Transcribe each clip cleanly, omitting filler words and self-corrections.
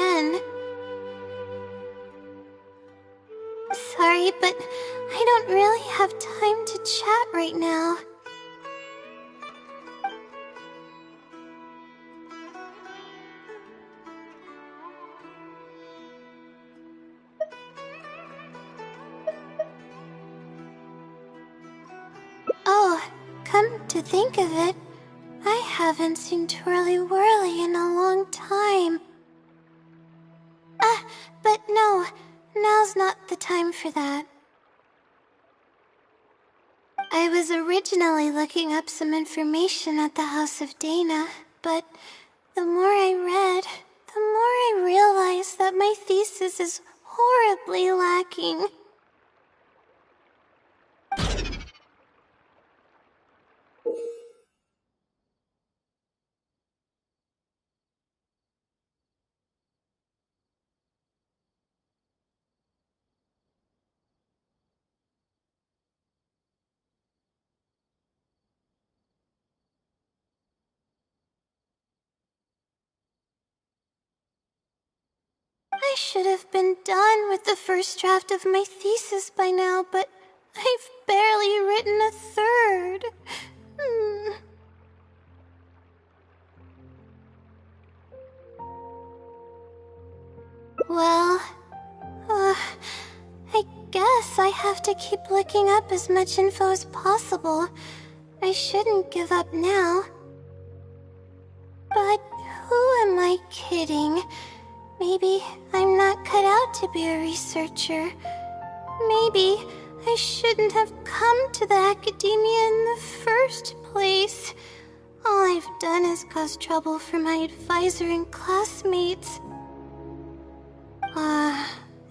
again. Sorry, but I don't really have time to chat right now. Oh, come to think of it, I haven't seen Twirly Whirly in a long time. But no, now's not the time for that. I was originally looking up some information at the House of Dana, but the more I read, the more I realized that my thesis is horribly lacking. I should have been done with the first draft of my thesis by now, but I've barely written a third. Well, I guess I have to keep looking up as much info as possible. I shouldn't give up now. But who am I kidding? Maybe I'm not cut out to be a researcher. Maybe I shouldn't have come to the academia in the first place. All I've done is cause trouble for my advisor and classmates.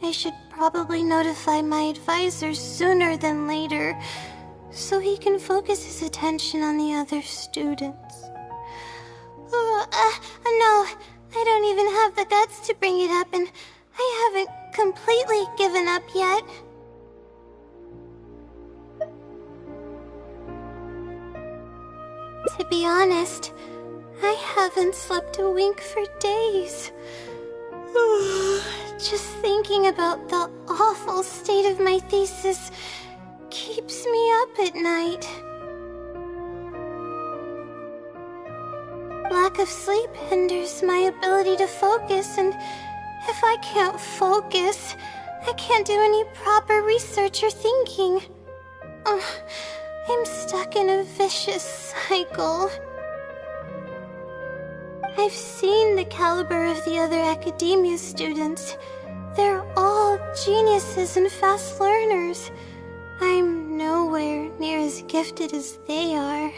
I should probably notify my advisor sooner than later, so he can focus his attention on the other students. No, I don't even have the guts to bring it up, and I haven't completely given up yet. To be honest, I haven't slept a wink for days. Just thinking about the awful state of my thesis keeps me up at night. Lack of sleep hinders my ability to focus, and if I can't focus, I can't do any proper research or thinking. I'm stuck in a vicious cycle. I've seen the caliber of the other academia students. They're all geniuses and fast learners. I'm nowhere near as gifted as they are.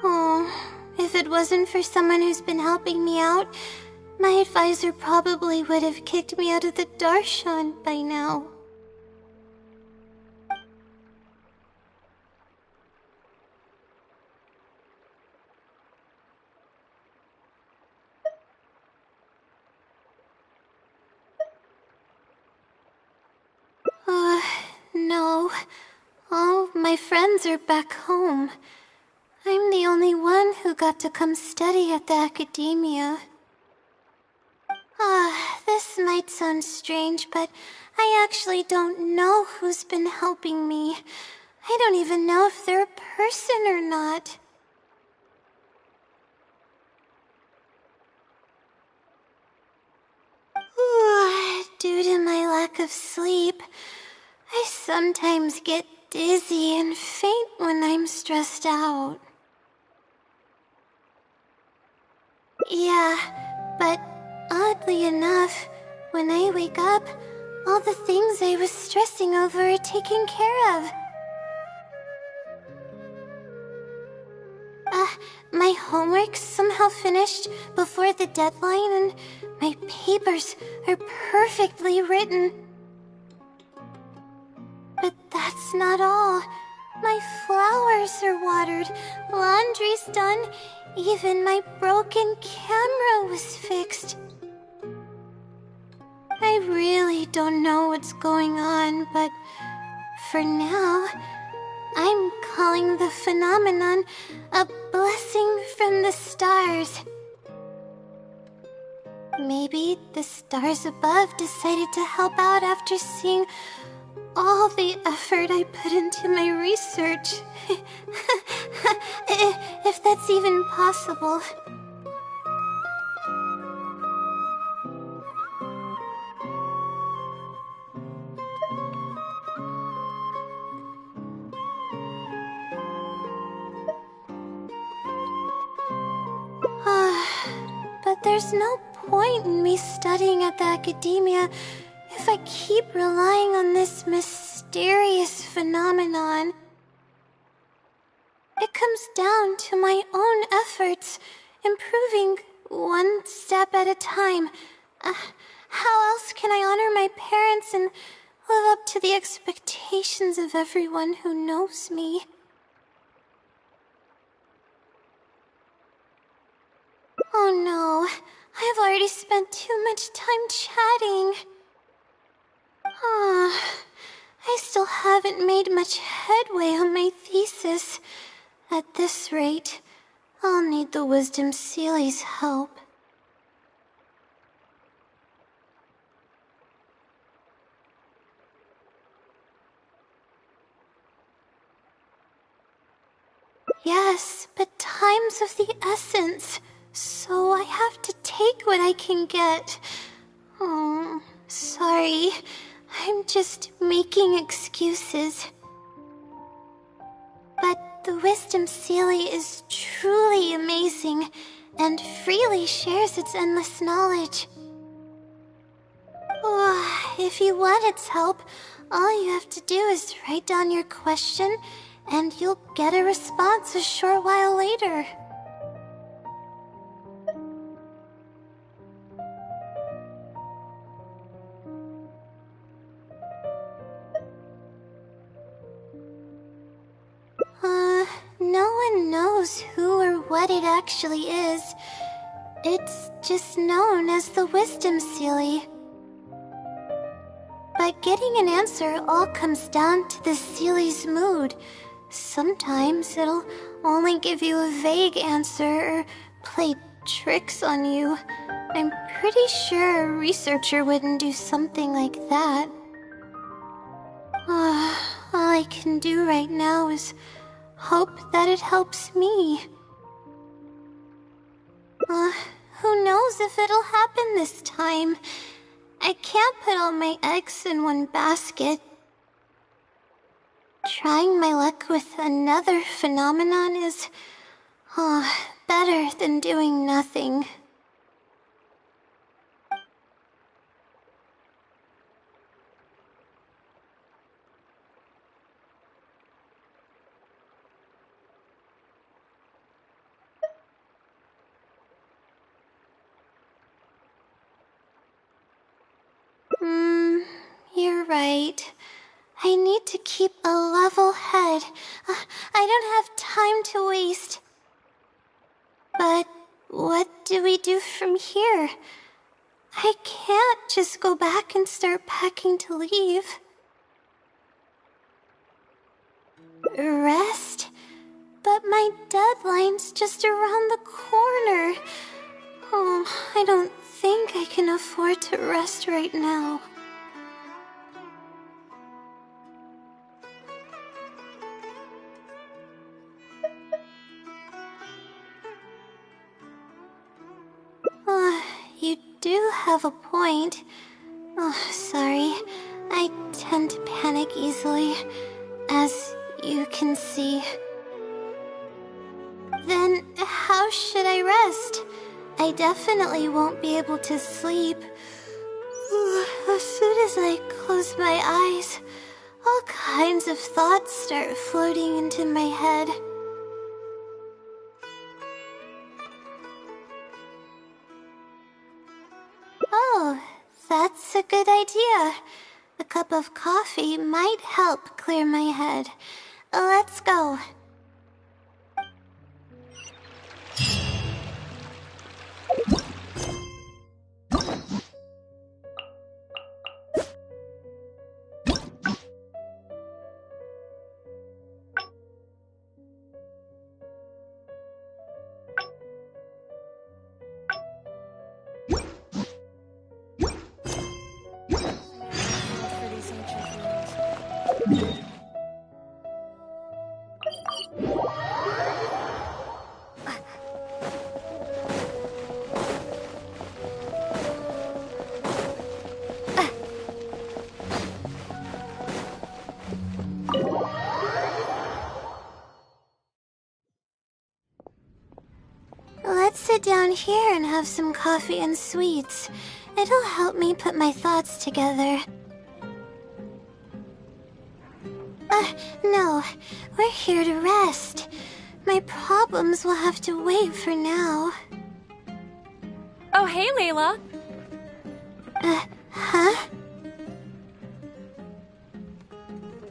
Oh, if it wasn't for someone who's been helping me out, my advisor probably would have kicked me out of the Darshan by now. No. All my friends are back home. I'm the only one who got to come study at the academia. This might sound strange, but I actually don't know who's been helping me. I don't even know if they're a person or not. Due to my lack of sleep, I sometimes get dizzy and faint when I'm stressed out. Yeah, but oddly enough, when I wake up, all the things I was stressing over are taken care of. My homework's somehow finished before the deadline, and my papers are perfectly written. But that's not all. My flowers are watered, laundry's done, even my broken camera was fixed. I really don't know what's going on, but for now, I'm calling the phenomenon a blessing from the stars. Maybe the stars above decided to help out after seeing all the effort I put into my research. If that's even possible. But there's no point in me studying at the academia if I keep relying on this mysterious phenomenon. It comes down to my own efforts, improving one step at a time. How else can I honor my parents and live up to the expectations of everyone who knows me? Oh no, I have already spent too much time chatting. I still haven't made much headway on my thesis. At this rate, I'll need the Wisdom Seeley's help. Yes, but time's of the essence, so I have to take what I can get. Oh, sorry. I'm just making excuses. But the Wisdom Seelie is truly amazing and freely shares its endless knowledge. If you want its help, all you have to do is write down your question and you'll get a response a short while later. No one knows who or what it actually is. It's just known as the Wisdom Seelie. But getting an answer all comes down to the Seelie's mood. Sometimes it'll only give you a vague answer or play tricks on you. I'm pretty sure a researcher wouldn't do something like that. All I can do right now is hope that it helps me. Who knows if it'll happen this time? I can't put all my eggs in one basket. Trying my luck with another phenomenon is better than doing nothing. You're right. I need to keep a level head. I don't have time to waste. But what do we do from here? I can't just go back and start packing to leave. Rest? But my deadline's just around the corner. I don't think I can afford to rest right now. You do have a point. Sorry. I tend to panic easily, as you can see. Then how should I rest? I definitely won't be able to sleep. As soon as I close my eyes, all kinds of thoughts start floating into my head. Oh, that's a good idea. A cup of coffee might help clear my head. Let's go. here and have some coffee and sweets. It'll help me put my thoughts together. No. We're here to rest. My problems will have to wait for now. Oh, hey, Layla. Huh?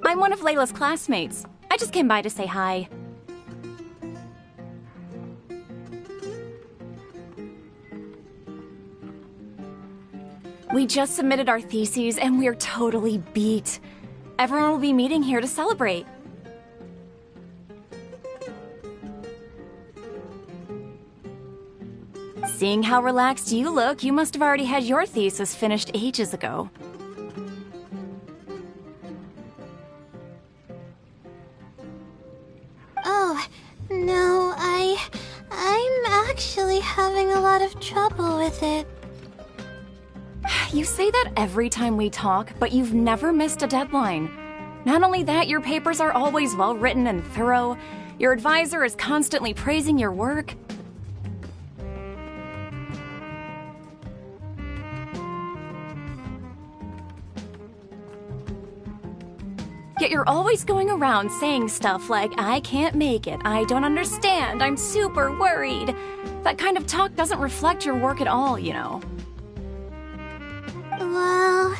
I'm one of Layla's classmates. I just came by to say hi. We just submitted our theses and we're totally beat. Everyone will be meeting here to celebrate. Seeing how relaxed you look, you must have already had your thesis finished ages ago. Oh, no, I'm actually having a lot of trouble with it. You say that every time we talk, but you've never missed a deadline. Not only that, your papers are always well written and thorough. Your advisor is constantly praising your work. Yet you're always going around saying stuff like, I can't make it, I don't understand, I'm super worried. That kind of talk doesn't reflect your work at all, you know. Well,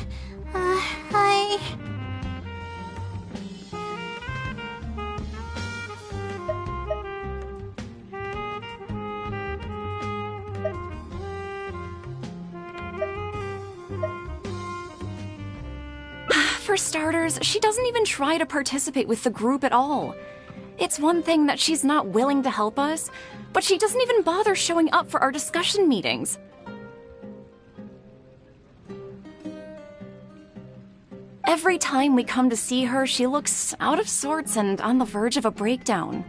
For starters, she doesn't even try to participate with the group at all. It's one thing that she's not willing to help us, but she doesn't even bother showing up for our discussion meetings. Every time we come to see her, she looks out of sorts and on the verge of a breakdown.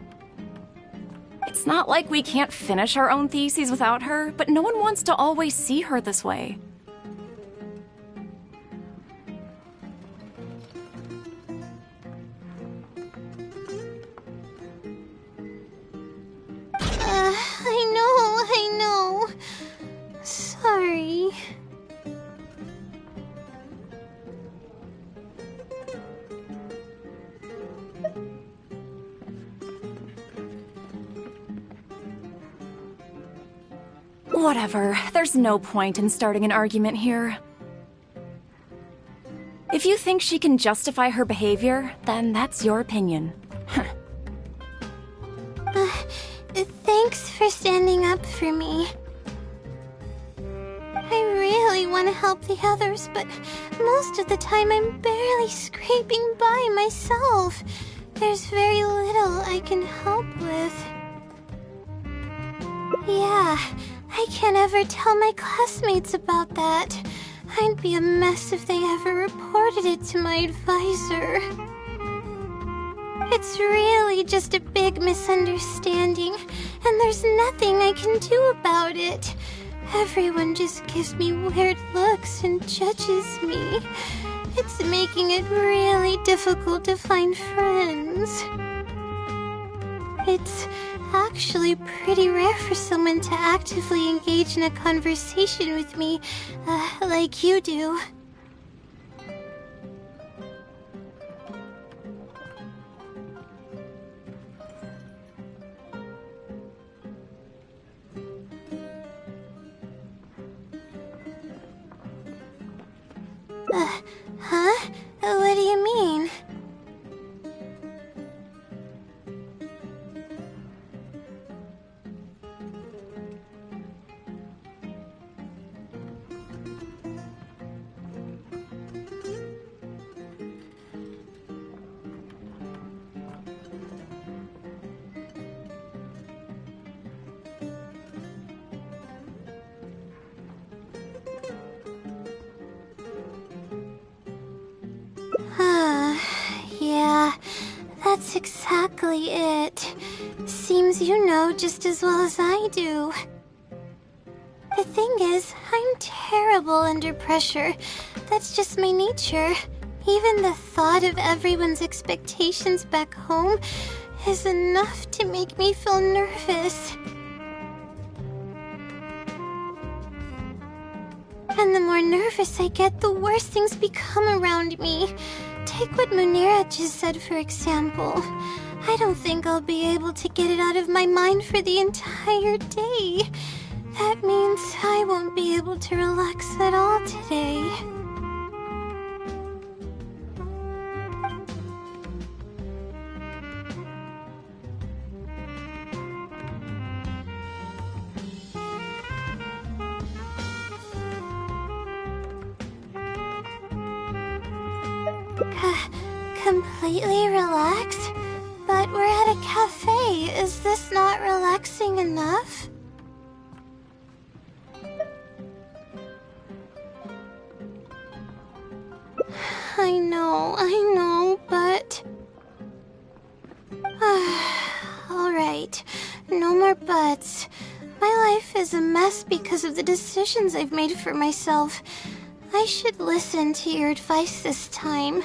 It's not like we can't finish our own theses without her, but no one wants to always see her this way. I know. Sorry. Whatever, there's no point in starting an argument here. If you think she can justify her behavior, then that's your opinion. Thanks for standing up for me. I really want to help the others, but most of the time I'm barely scraping by myself. There's very little I can help with. Yeah, I can't ever tell my classmates about that. I'd be a mess if they ever reported it to my advisor. It's really just a big misunderstanding, and there's nothing I can do about it. Everyone just gives me weird looks and judges me. It's making it really difficult to find friends. It's actually pretty rare for someone to actively engage in a conversation with me, like you do. Huh? What do you mean? Yeah, that's exactly it. Seems you know just as well as I do. The thing is, I'm terrible under pressure. That's just my nature. Even the thought of everyone's expectations back home is enough to make me feel nervous. And the more nervous I get, the worse things become around me. Take what Munira just said, for example. I don't think I'll be able to get it out of my mind for the entire day. That means I won't be able to relax at all today. Completely relaxed? But we're at a cafe. Is this not relaxing enough? I know, but... Alright, no more buts. My life is a mess because of the decisions I've made for myself. I should listen to your advice this time.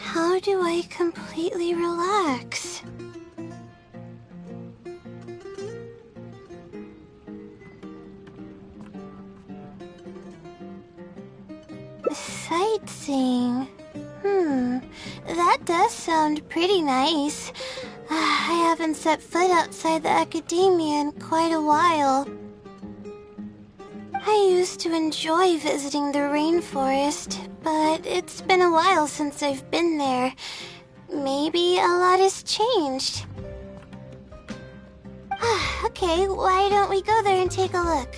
How do I completely relax? Sightseeing. That does sound pretty nice. I haven't set foot outside the academia in quite a while. I used to enjoy visiting the rainforest, but it's been a while since I've been there. Maybe a lot has changed. Okay, why don't we go there and take a look?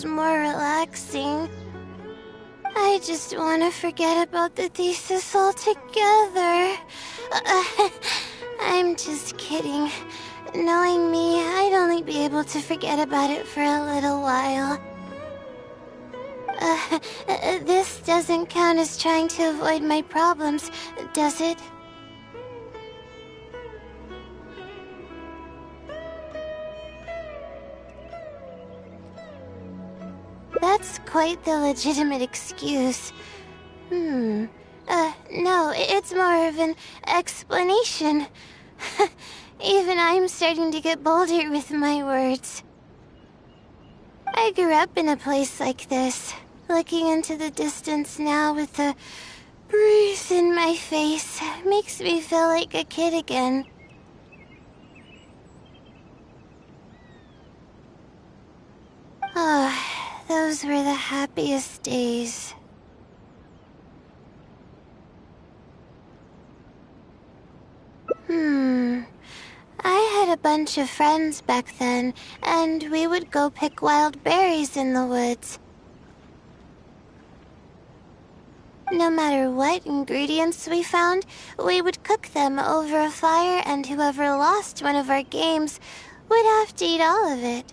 More relaxing. I just want to forget about the thesis altogether. I'm just kidding. Knowing me, I'd only be able to forget about it for a little while. This doesn't count as trying to avoid my problems, does it? That's quite the legitimate excuse. No, it's more of an explanation. Even I'm starting to get bolder with my words. I grew up in a place like this, looking into the distance now with the breeze in my face makes me feel like a kid again. Those were the happiest days. I had a bunch of friends back then, and we would go pick wild berries in the woods. No matter what ingredients we found, we would cook them over a fire, and whoever lost one of our games would have to eat all of it.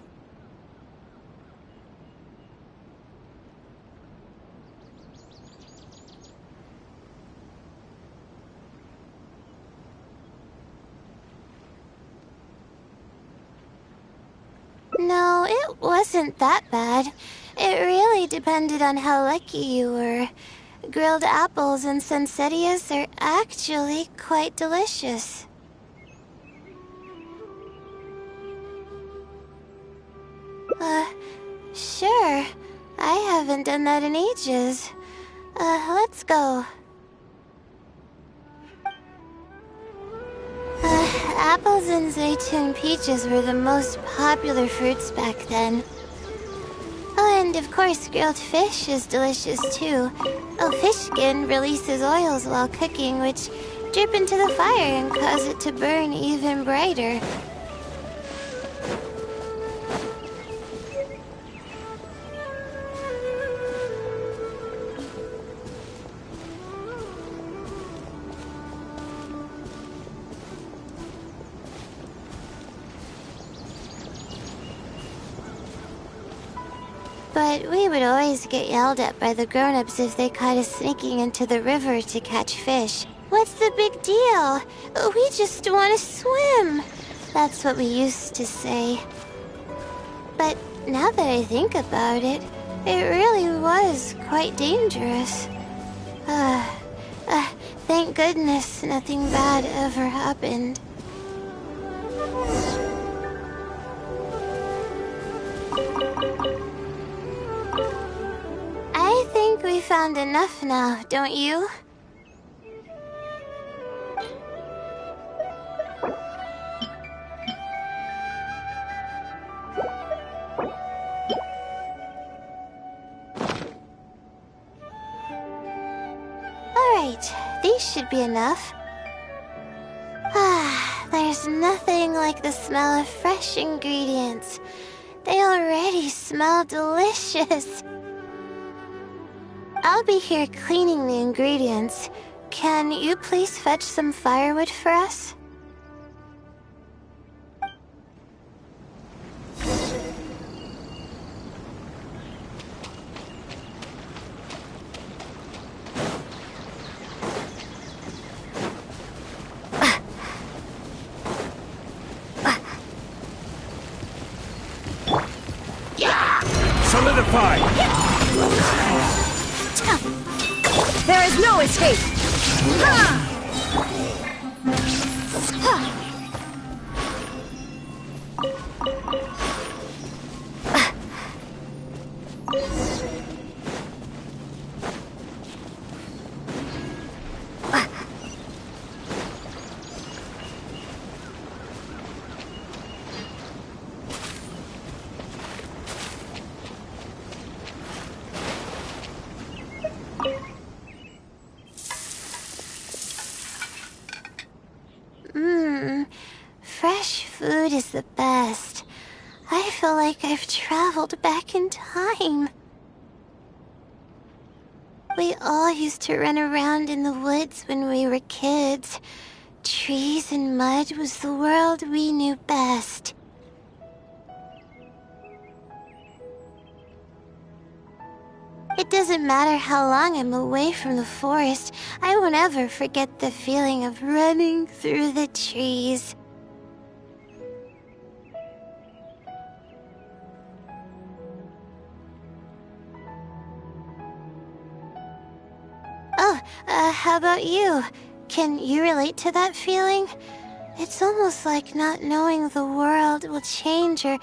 No, it wasn't that bad. It really depended on how lucky you were. Grilled apples and sunsettias are actually quite delicious. Sure. I haven't done that in ages. Let's go. Apples and zaytun peaches were the most popular fruits back then. Oh, and of course, grilled fish is delicious too. Oh, fish skin releases oils while cooking, which drip into the fire and cause it to burn even brighter. But we would always get yelled at by the grown-ups if they caught us sneaking into the river to catch fish. What's the big deal? We just want to swim. That's what we used to say. But now that I think about it, it really was quite dangerous. Thank goodness nothing bad ever happened. I think we found enough now, don't you? Alright, these should be enough. There's nothing like the smell of fresh ingredients. They already smell delicious. I'll be here cleaning the ingredients. Can you please fetch some firewood for us? Solidify! There is no escape! Fresh food is the best. I feel like I've traveled back in time. We all used to run around in the woods when we were kids. Trees and mud was the world we knew best. It doesn't matter how long I'm away from the forest, I won't ever forget the feeling of running through the trees. Oh, how about you? Can you relate to that feeling? It's almost like not knowing the world will change or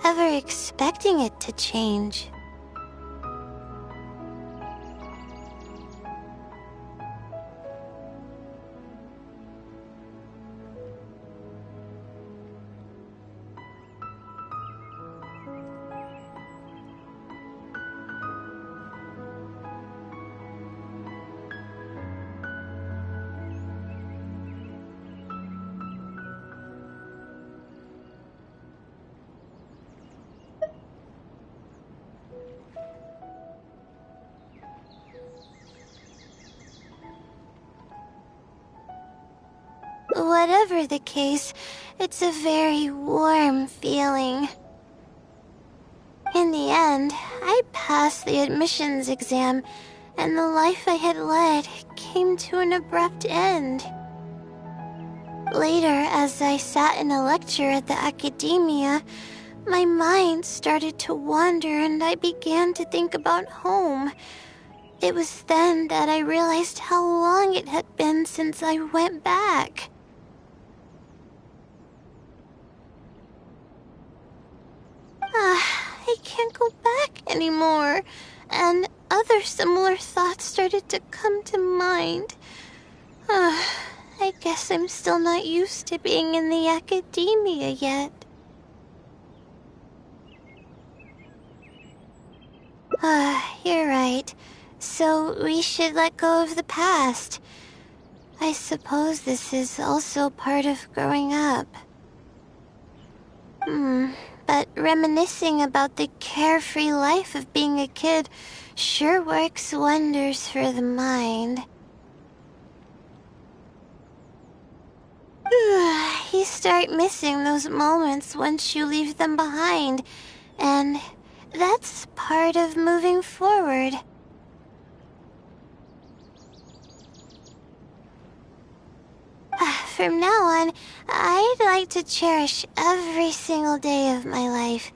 ever expecting it to change. Whatever the case, it's a very warm feeling. In the end, I passed the admissions exam, and the life I had led came to an abrupt end. Later, as I sat in a lecture at the academia, my mind started to wander and I began to think about home. It was then that I realized how long it had been since I went back. I can't go back anymore, and other similar thoughts started to come to mind. I guess I'm still not used to being in the academia yet. You're right. So we should let go of the past. I suppose this is also part of growing up. But reminiscing about the carefree life of being a kid sure works wonders for the mind. You start missing those moments once you leave them behind, and that's part of moving forward. From now on, I'd like to cherish every single day of my life,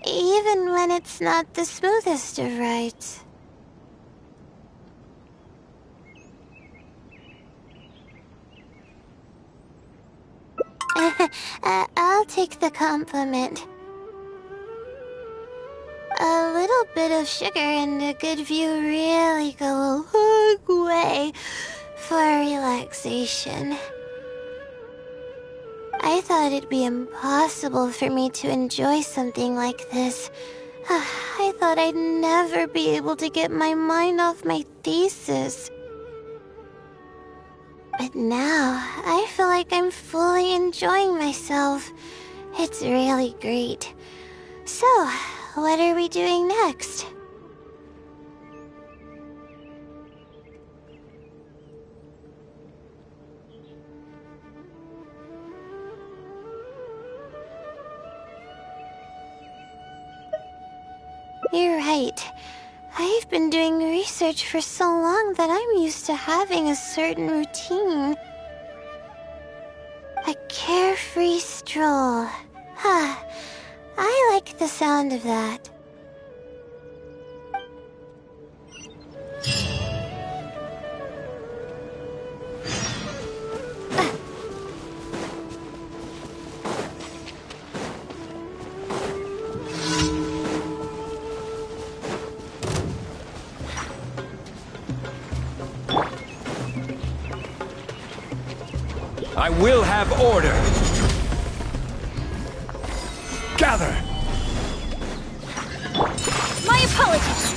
even when it's not the smoothest of rides. I'll take the compliment. A little bit of sugar and a good view really go a long way for relaxation. I thought it'd be impossible for me to enjoy something like this. I thought I'd never be able to get my mind off my thesis. But now, I feel like I'm fully enjoying myself. It's really great. So, what are we doing next? You're right. I've been doing research for so long that I'm used to having a certain routine. A carefree stroll. I like the sound of that. I will have order. Gather. My apologies.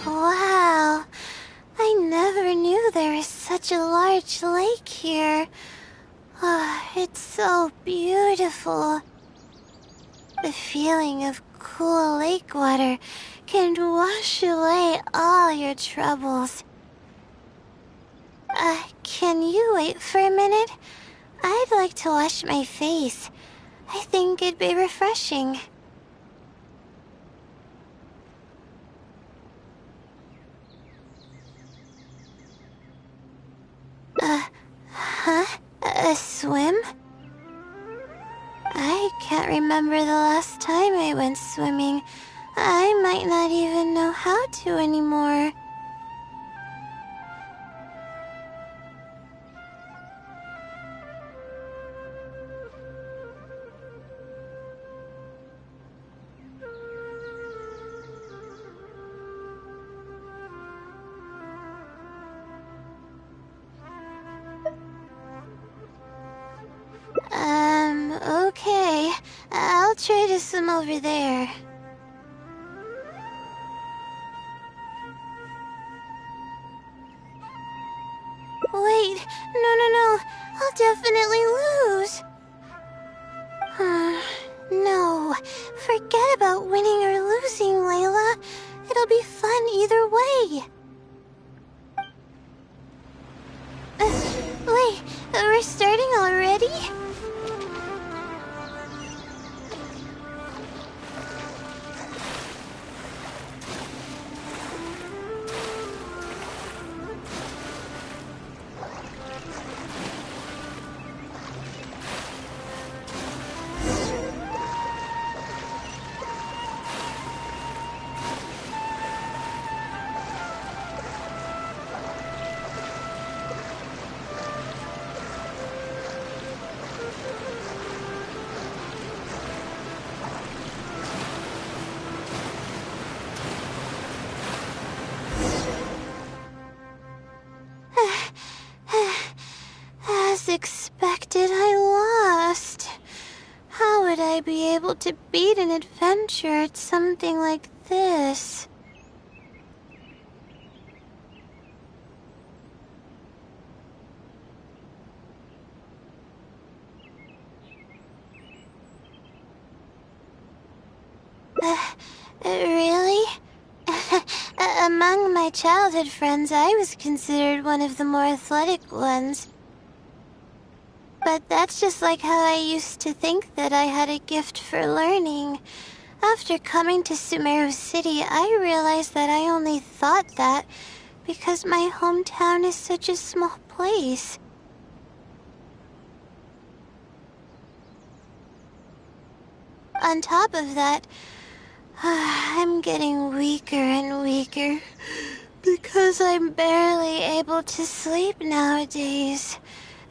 Wow. I never knew there was such a large lake here. It's so beautiful. The feeling of cool lake water can wash away all your troubles. Can you wait for a minute? I'd like to wash my face. I think it'd be refreshing. A swim? I can't remember the last time I went swimming. I might not even know how to anymore. Okay. I'll try to swim over there. Wait, no. I'll definitely lose. No. Forget about winning or losing, Layla. It'll be fun either way. Wait, we're starting already? as expected, I lost. How would I be able to beat an adventure at something like this? Really? Among my childhood friends, I was considered one of the more athletic ones. But that's just like how I used to think that I had a gift for learning. After coming to Sumeru City, I realized that I only thought that because my hometown is such a small place. On top of that, I'm getting weaker and weaker because I'm barely able to sleep nowadays.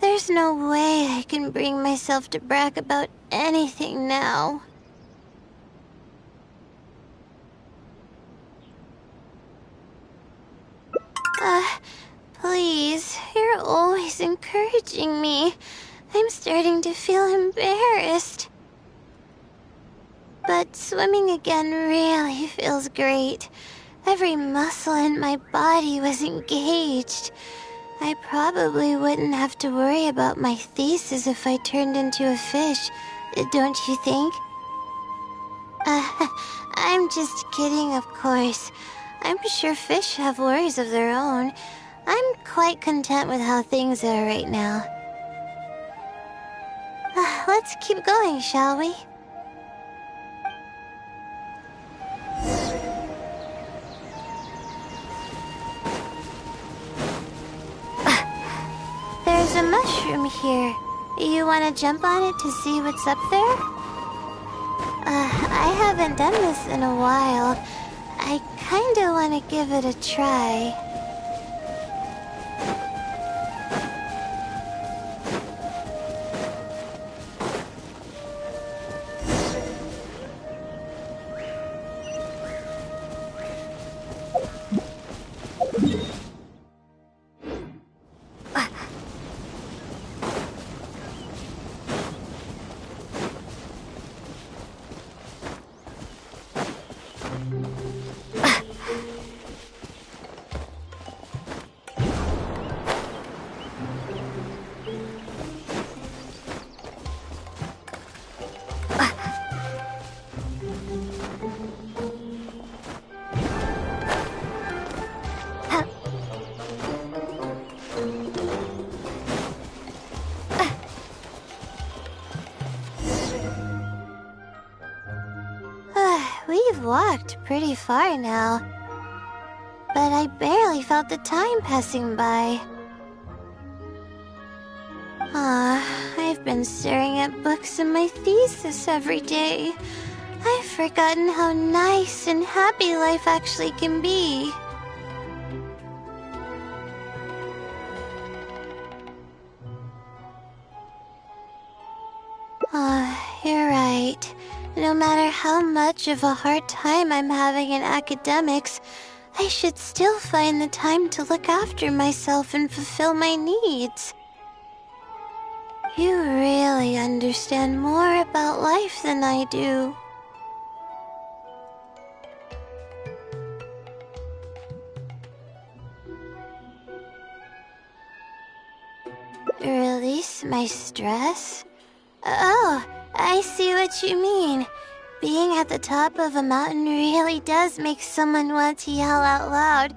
There's no way I can bring myself to brag about anything now. Please, you're always encouraging me. I'm starting to feel embarrassed. But swimming again really feels great. Every muscle in my body was engaged. I probably wouldn't have to worry about my thesis if I turned into a fish, don't you think? I'm just kidding, of course. I'm sure fish have worries of their own. I'm quite content with how things are right now. Let's keep going, shall we? There's a mushroom here. You want to jump on it to see what's up there? I haven't done this in a while. I kinda want to give it a try. We've walked pretty far now, but I barely felt the time passing by. I've been staring at books in my thesis every day. I've forgotten how nice and happy life actually can be. You're right. No matter how much of a hard time I'm having in academics, I should still find the time to look after myself and fulfill my needs. You really understand more about life than I do. Release my stress? Oh, I see what you mean. Being at the top of a mountain really does make someone want to yell out loud.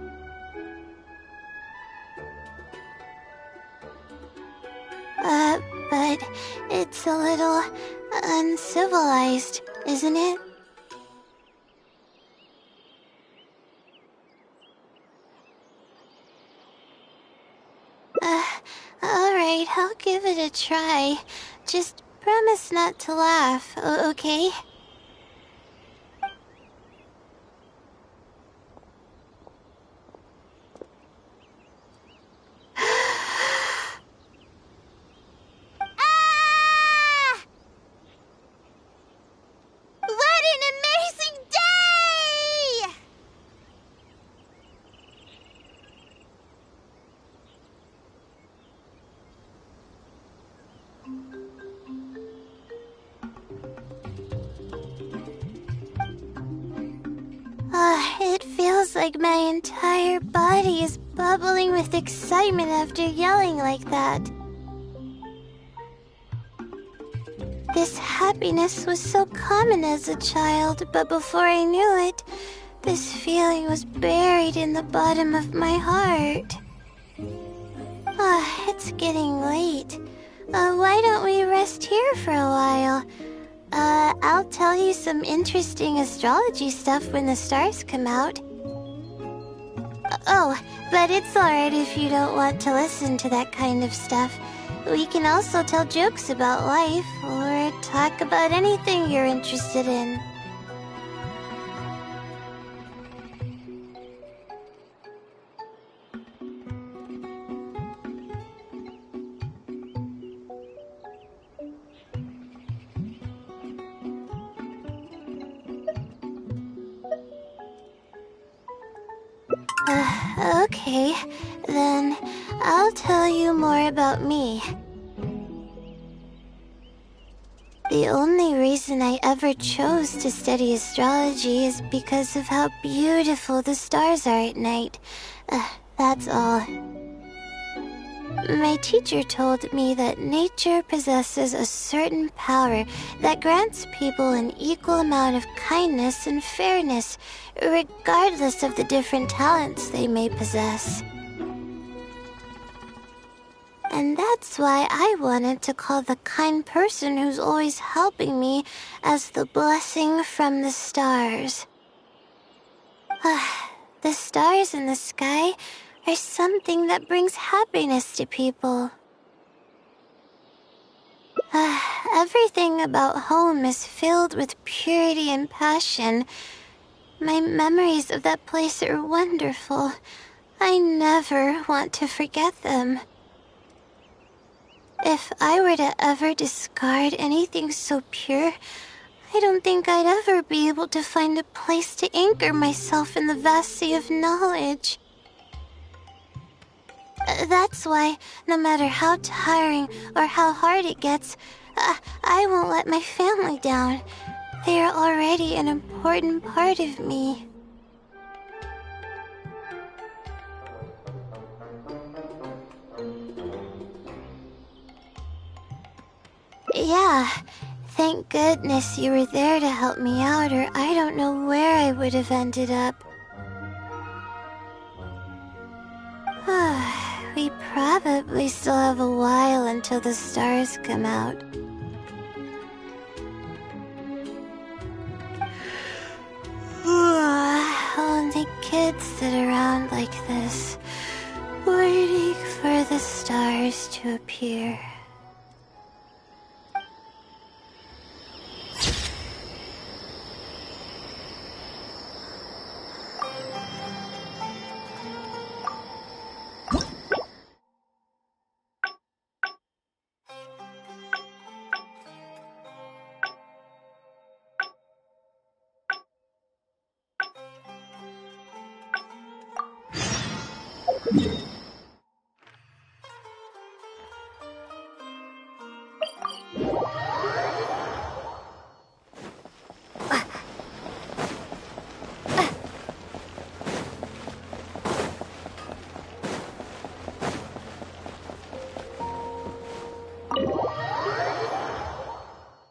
But it's a little uncivilized, isn't it? Alright, I'll give it a try. Just promise not to laugh, okay? What an amazing day! It feels like my entire body is bubbling with excitement after yelling like that. This happiness was so common as a child, but before I knew it, this feeling was buried in the bottom of my heart. It's getting late. Why don't we rest here for a while? I'll tell you some interesting astrology stuff when the stars come out. Oh, but it's alright if you don't want to listen to that kind of stuff. We can also tell jokes about life, or talk about anything you're interested in. Okay, then I'll tell you more about me. The only reason I ever chose to study astrology is because of how beautiful the stars are at night. That's all. My teacher told me that nature possesses a certain power that grants people an equal amount of kindness and fairness, regardless of the different talents they may possess. And that's why I wanted to call the kind person who's always helping me as the blessing from the stars. The stars in the sky are something that brings happiness to people. Everything about home is filled with purity and passion. My memories of that place are wonderful. I never want to forget them. If I were to ever discard anything so pure, I don't think I'd ever be able to find a place to anchor myself in the vast sea of knowledge. That's why, no matter how tiring or how hard it gets, I won't let my family down. They are already an important part of me. Yeah, thank goodness you were there to help me out, or I don't know where I would have ended up. We probably still have a while until the stars come out. Only kids sit around like this, waiting for the stars to appear.